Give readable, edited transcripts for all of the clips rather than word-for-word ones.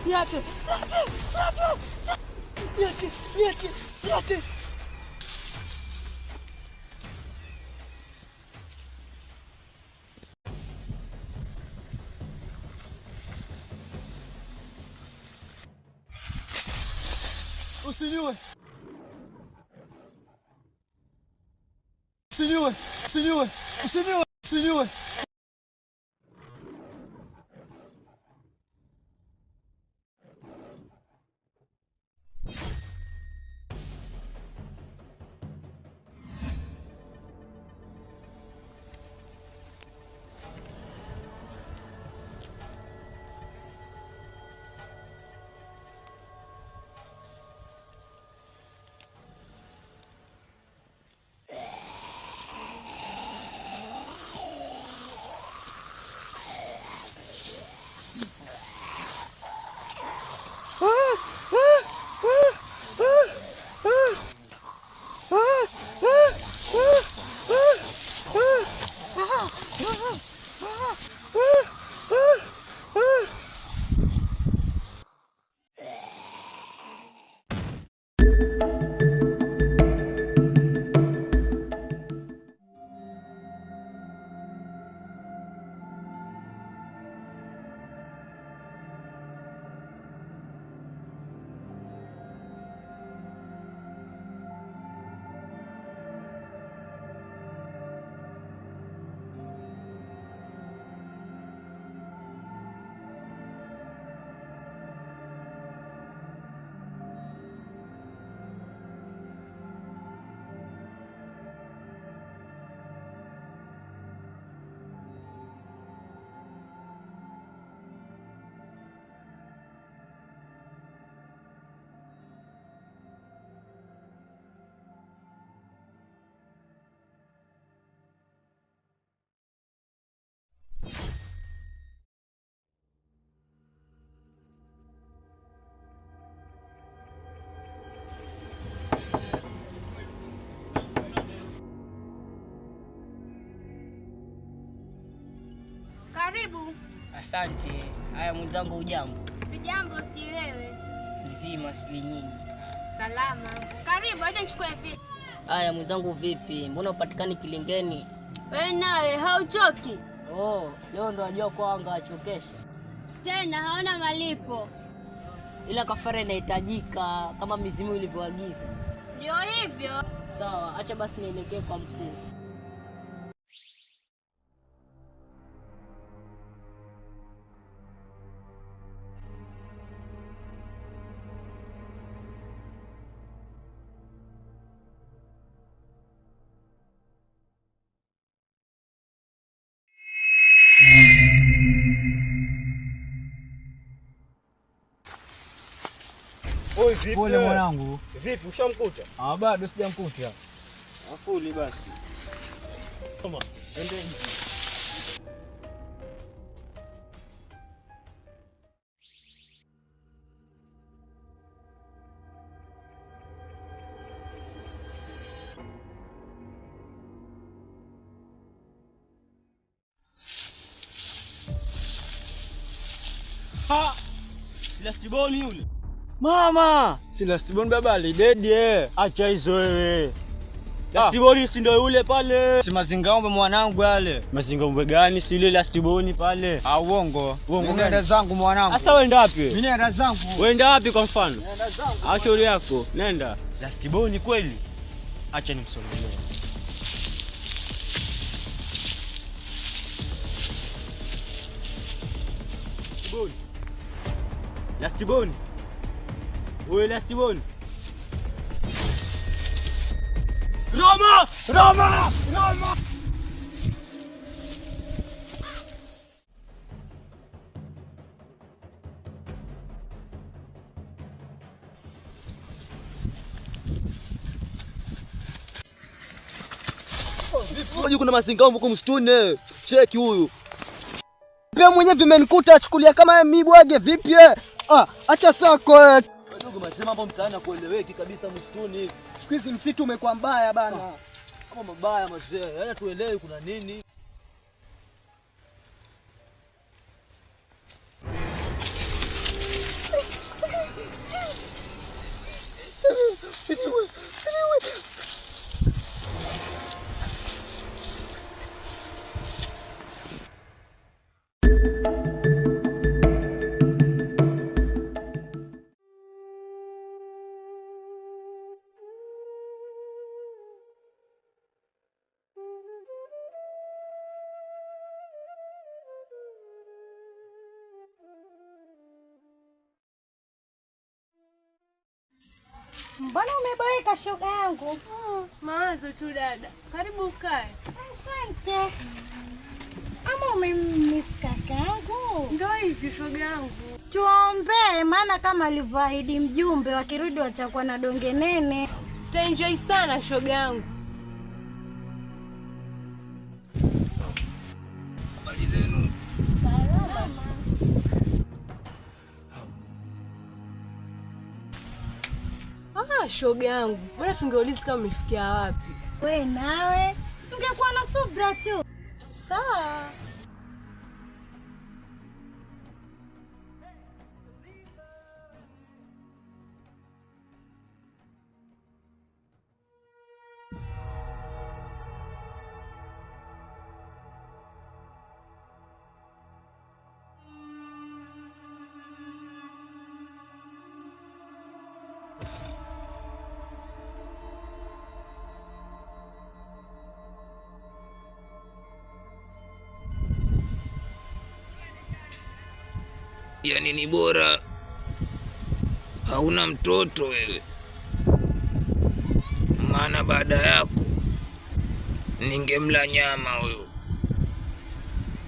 Niache. Usiniue. Karibu. Asante. Haya mwenzangu, ujambo? Sijambo, sijui wewe. Mzima, sijui nyinyi. Salama. Karibu, acha nichukue viti. Haya mwenzangu, vipi? Mbona upatikani Kilingeni? Wewe nawe hauchoki? Oh, leo ndo najua kwa anga achokesha. Tena haona malipo. Ila kafara inahitajika kama mizimu ilivyoagiza. Ndio hivyo. Sawa, acha basi nielekee kwa mkuu. Oi, vipi? Pole mwanangu. Vipi, ushamkuta? Bado sijamkuta. Afuli basi. Kama, ende. Ha! Lastiboni yule. Mama, si Lastiboni baba alidedie. Acha hizo wewe. Lastiboni si ndio yule pale? Si Mazingaombe mwanangu yale. Mazingaombe gani? Si yule Lastiboni pale. Uongo. Uongo gani? Nenda zangu mwanangu. Sasa wewe wapi? Mimi nenda zangu. Wewe wapi kwa mfano? Nenda zangu. Shauri yako. Nenda. Lastiboni kweli? Acha nimsongelee. Lastiboni. Wewe last born. Roma! Roma! Roma! Unajua kuna mazinga huko msituni. Cheki huyu. Pia mwenyewe vimenikuta achukulia kama mibwage vipi? Acha sako. Wadogo masema mambo mtaani kueleweki kabisa msituni. Siku hizi msitu umekuwa mbaya bana. Kama mabaya mzee. Yaani tuelewe kuna nini? Mbona umeboeka shoga yangu? Mawazo tu dada. Karibu ukae. Asante. Ama umemiss kakangu? Ndio hivi shoga yangu. Tuombee, maana kama alivyoahidi mjumbe wakirudi watakuwa na donge nene. Taenjoy sana shoga yangu. Habari zenu? Shoga yangu. Bora tungeuliza kama umefikia wapi. We nawe, ungekuwa na subra tu. Sawa. Yaani ni bora hauna mtoto wewe, maana baada yako ningemla nyama huyo.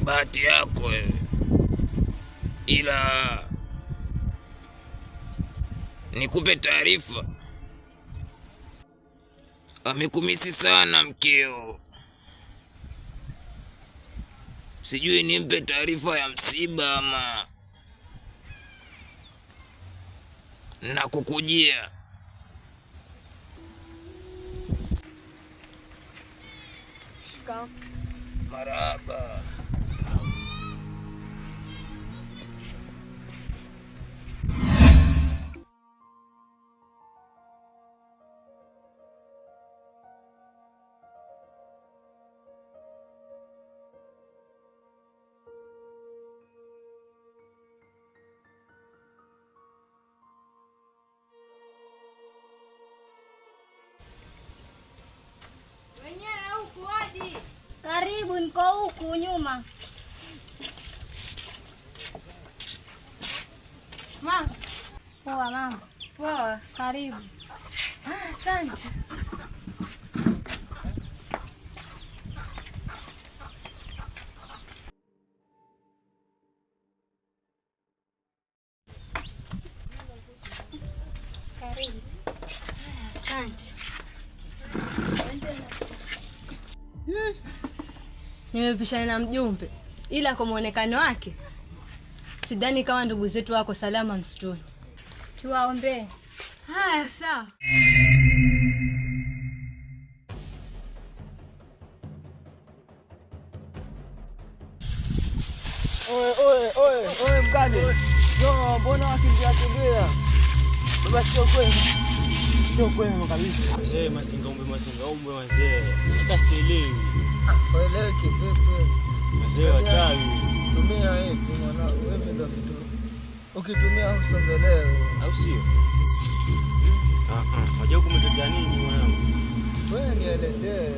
Bahati yako wewe, ila nikupe taarifa, amekumisi sana mkeo. Sijui nimpe taarifa ya msiba ama na kukujia. Shika. Marahaba. Karibu, niko huku nyuma. Ma. Poa mama. Poa, karibu. Asante. Karibu. Asante. Nimepishana na mjumbe, ila kwa muonekano wake sidhani kama ndugu zetu wako salama msituni. Tuwaombee. Haya, sawa. Oe mkani. Yo, mbona wakimbia? Baba sio kweli. Sio kweli kabisa. Mzee masinga umbe mzee. Utasielewi. Waelewe kivipi? Mzee wachawi. Tumia hivi mwanangu, wewe ndio kitu. Ukitumia usongelewe. Au sio? Unajua kumetokea nini mwanangu? Wewe nielezee.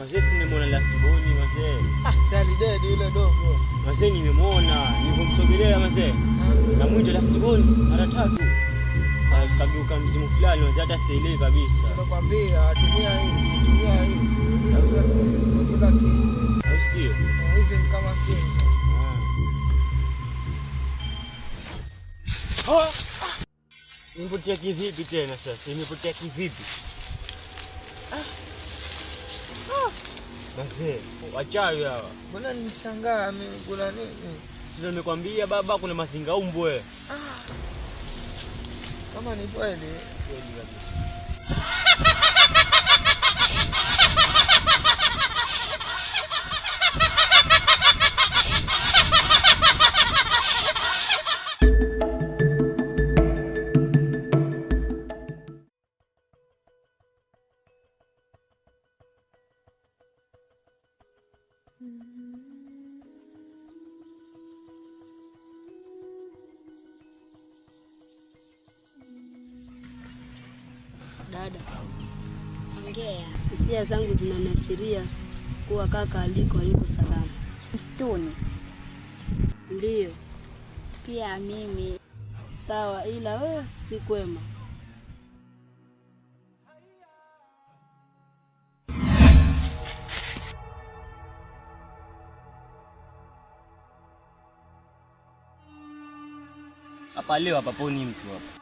Mzee si nimemwona last born mzee. Sali dead yule dogo. Mzee nimemwona, nilipomsogelea mzee. Na mwito last born mara 3. kageuka mzimu fulani, wazi hata sielewi kabisa. Nakwambia tumia hizi basi ndio kila kitu. Au sio? Hizi ni kama kinga. Nimepotea kivipi tena sasa? Nimepotea kivipi? Mazee, wachawi hawa. Mbona nishangaa amekula nini? Sio nimekwambia baba kuna mazingaumbwe. Kama ni kweli kabisa. Dada, ongea. Hisia zangu zinaniashiria kuwa kaka aliko yuko salama. Msituni. Ndiyo. Pia mimi. Sawa, ila wewe si kwema. Hapa leo hapa poni mtu hapa.